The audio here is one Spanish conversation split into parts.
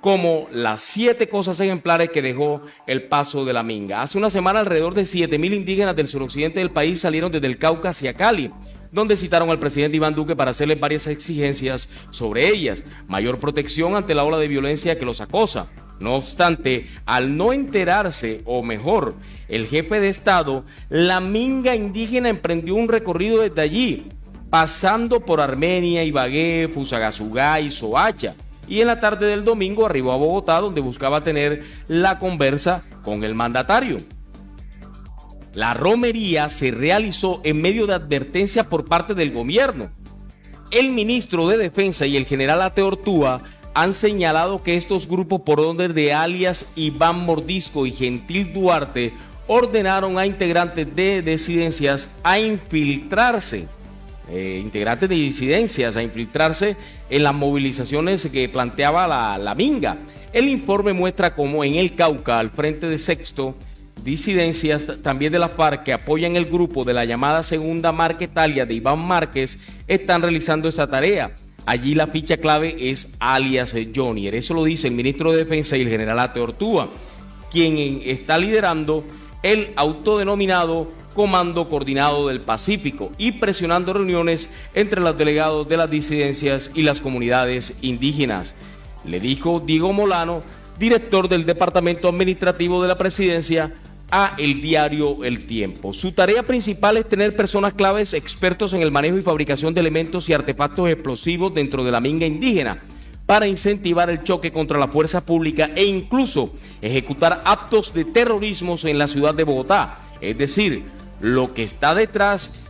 como las 7 cosas ejemplares que dejó el paso de la Minga. Hace una semana alrededor de 7,000 indígenas del suroccidente del país salieron desde el Cauca hacia Cali, donde citaron al presidente Iván Duque para hacerles varias exigencias sobre ellas, mayor protección ante la ola de violencia que los acosa. No obstante, al no enterarse, o mejor, el jefe de Estado, la Minga indígena emprendió un recorrido desde allí, pasando por Armenia, Ibagué, Fusagasugá y Soacha, y en la tarde del domingo arribó a Bogotá, donde buscaba tener la conversa con el mandatario. La romería se realizó en medio de advertencia por parte del gobierno. El ministro de Defensa y el general Ateo Ortúa han señalado que estos grupos, por orden de alias Iván Mordisco y Gentil Duarte, ordenaron a integrantes de disidencias a infiltrarse. Integrantes de disidencias a infiltrarse en las movilizaciones que planteaba la Minga. El informe muestra cómo en el Cauca, al frente de Sexto, disidencias también de la FARC que apoyan el grupo de la llamada Segunda Marquetalia de Iván Márquez están realizando esta tarea. Allí la ficha clave es alias Jonier. Eso lo dice el ministro de Defensa y el general Ateo Ortúa, quien está liderando el autodenominado Comando Coordinado del Pacífico y presionando reuniones entre los delegados de las disidencias y las comunidades indígenas. Le dijo Diego Molano, director del Departamento Administrativo de la Presidencia, a el diario El Tiempo. Su tarea principal es tener personas claves, expertos en el manejo y fabricación de elementos y artefactos explosivos dentro de la Minga indígena, para incentivar el choque contra la fuerza pública e incluso ejecutar actos de terrorismo en la ciudad de Bogotá. Es decir, lo que está detrás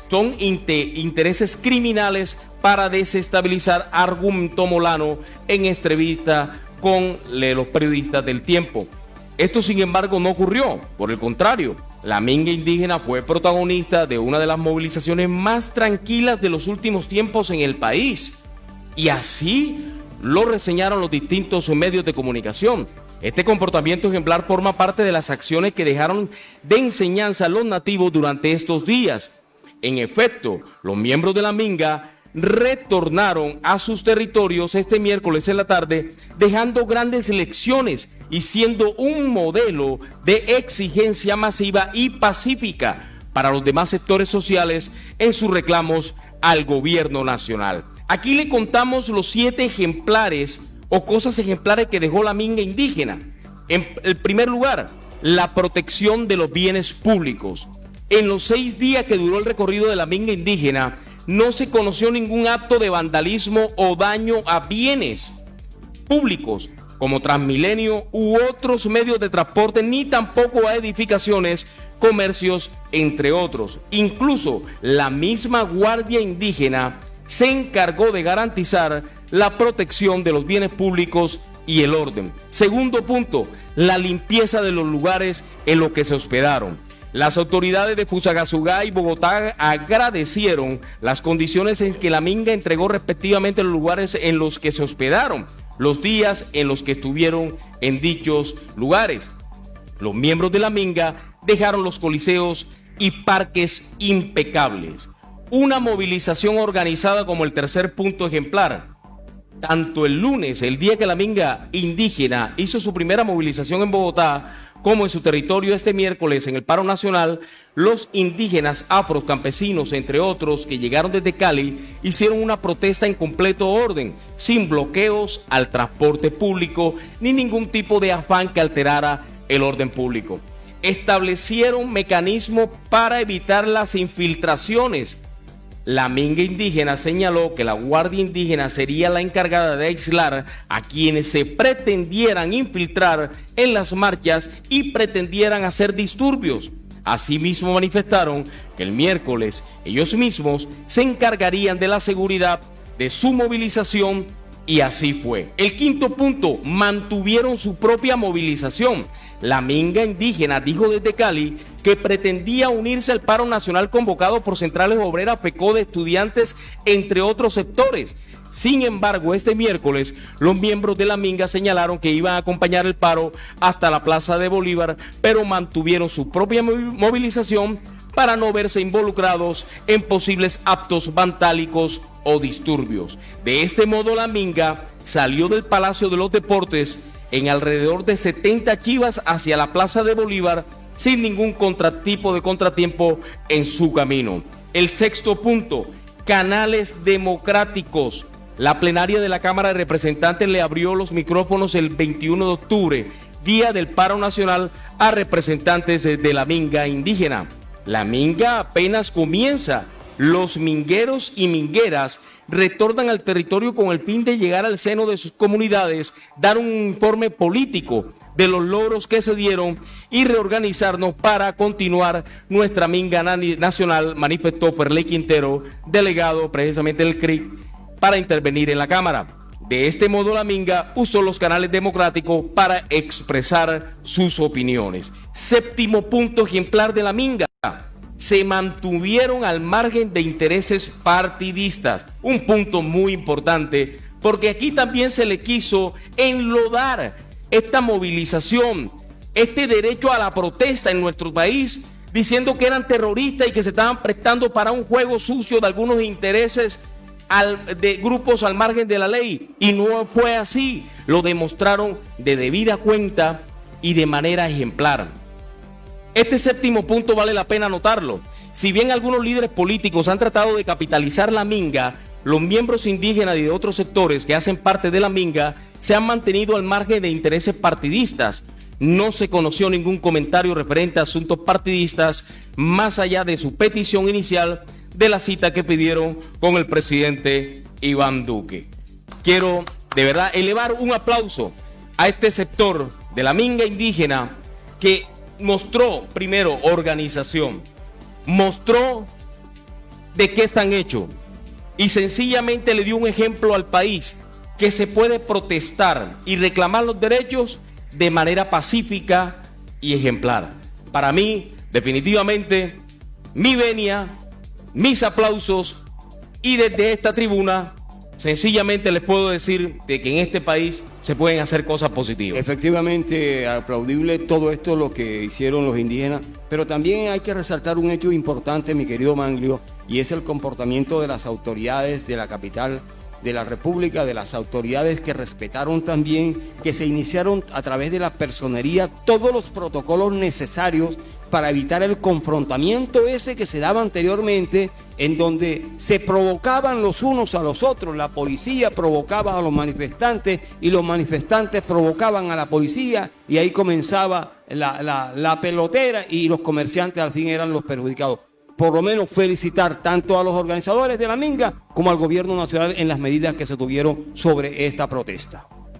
son intereses criminales para desestabilizar, argumentó Molano en entrevista con los periodistas del Tiempo. Esto, sin embargo, no ocurrió. Por el contrario, la Minga indígena fue protagonista de una de las movilizaciones más tranquilas de los últimos tiempos en el país. Y así lo reseñaron los distintos medios de comunicación. Este comportamiento ejemplar forma parte de las acciones que dejaron de enseñanza a los nativos durante estos días. En efecto, los miembros de la Minga retornaron a sus territorios este miércoles en la tarde, dejando grandes lecciones y siendo un modelo de exigencia masiva y pacífica para los demás sectores sociales en sus reclamos al gobierno nacional. Aquí le contamos los 7 ejemplares o cosas ejemplares que dejó la Minga indígena. En el primer lugar, la protección de los bienes públicos. En los 6 días que duró el recorrido de la Minga indígena, no se conoció ningún acto de vandalismo o daño a bienes públicos, como Transmilenio u otros medios de transporte, ni tampoco a edificaciones, comercios, entre otros. Incluso la misma Guardia Indígena se encargó de garantizar la protección de los bienes públicos y el orden. Segundo punto, la limpieza de los lugares en los que se hospedaron. Las autoridades de Fusagasugá y Bogotá agradecieron las condiciones en que la Minga entregó respectivamente los lugares en los que se hospedaron, los días en los que estuvieron en dichos lugares. Los miembros de la Minga dejaron los coliseos y parques impecables. Una movilización organizada como el tercer punto ejemplar. Tanto el lunes, el día que la Minga indígena hizo su primera movilización en Bogotá, como en su territorio este miércoles en el paro nacional, los indígenas afrocampesinos, entre otros, que llegaron desde Cali, hicieron una protesta en completo orden, sin bloqueos al transporte público, ni ningún tipo de afán que alterara el orden público. Establecieron mecanismos para evitar las infiltraciones. La Minga indígena señaló que la Guardia Indígena sería la encargada de aislar a quienes se pretendieran infiltrar en las marchas y pretendieran hacer disturbios. Asimismo manifestaron que el miércoles ellos mismos se encargarían de la seguridad de su movilización y así fue. El quinto punto, mantuvieron su propia movilización. La Minga indígena dijo desde Cali que pretendía unirse al paro nacional convocado por Centrales Obreras, FECODE, estudiantes, entre otros sectores. Sin embargo, este miércoles, los miembros de la Minga señalaron que iban a acompañar el paro hasta la Plaza de Bolívar, pero mantuvieron su propia movilización para no verse involucrados en posibles actos vandálicos o disturbios. De este modo, la minga salió del Palacio de los Deportes en alrededor de 70 chivas hacia la Plaza de Bolívar sin ningún tipo de contratiempo en su camino. El sexto punto, canales democráticos. La plenaria de la Cámara de Representantes le abrió los micrófonos el 21 de octubre, día del paro nacional, a representantes de la minga indígena. La minga apenas comienza. Los mingueros y mingueras retornan al territorio con el fin de llegar al seno de sus comunidades, dar un informe político de los logros que se dieron y reorganizarnos para continuar nuestra minga nacional, manifestó Ferley Quintero, delegado precisamente del CRIC, para intervenir en la Cámara. De este modo, la minga usó los canales democráticos para expresar sus opiniones. Séptimo punto ejemplar de la minga. Se mantuvieron al margen de intereses partidistas. Un punto muy importante, porque aquí también se le quiso enlodar esta movilización, este derecho a la protesta en nuestro país, diciendo que eran terroristas y que se estaban prestando para un juego sucio de algunos intereses de grupos al margen de la ley. Y no fue así. Lo demostraron de debida cuenta y de manera ejemplar. Este séptimo punto vale la pena anotarlo. Si bien algunos líderes políticos han tratado de capitalizar la minga, los miembros indígenas y de otros sectores que hacen parte de la minga se han mantenido al margen de intereses partidistas. No se conoció ningún comentario referente a asuntos partidistas más allá de su petición inicial de la cita que pidieron con el presidente Iván Duque. Quiero de verdad elevar un aplauso a este sector de la minga indígena que mostró primero organización, mostró de qué están hechos y sencillamente le dio un ejemplo al país que se puede protestar y reclamar los derechos de manera pacífica y ejemplar. Para mí, definitivamente, mi venia, mis aplausos, y desde esta tribuna sencillamente les puedo decir de que en este país se pueden hacer cosas positivas. Efectivamente, aplaudible todo esto lo que hicieron los indígenas, pero también hay que resaltar un hecho importante, mi querido Manglio, y es el comportamiento de las autoridades de la capital de la República, de las autoridades que respetaron también, que se iniciaron a través de la personería todos los protocolos necesarios para evitar el confrontamiento ese que se daba anteriormente, en donde se provocaban los unos a los otros. La policía provocaba a los manifestantes y los manifestantes provocaban a la policía, y ahí comenzaba la pelotera y los comerciantes al fin eran los perjudicados. Por lo menos felicitar tanto a los organizadores de la minga como al gobierno nacional en las medidas que se tuvieron sobre esta protesta.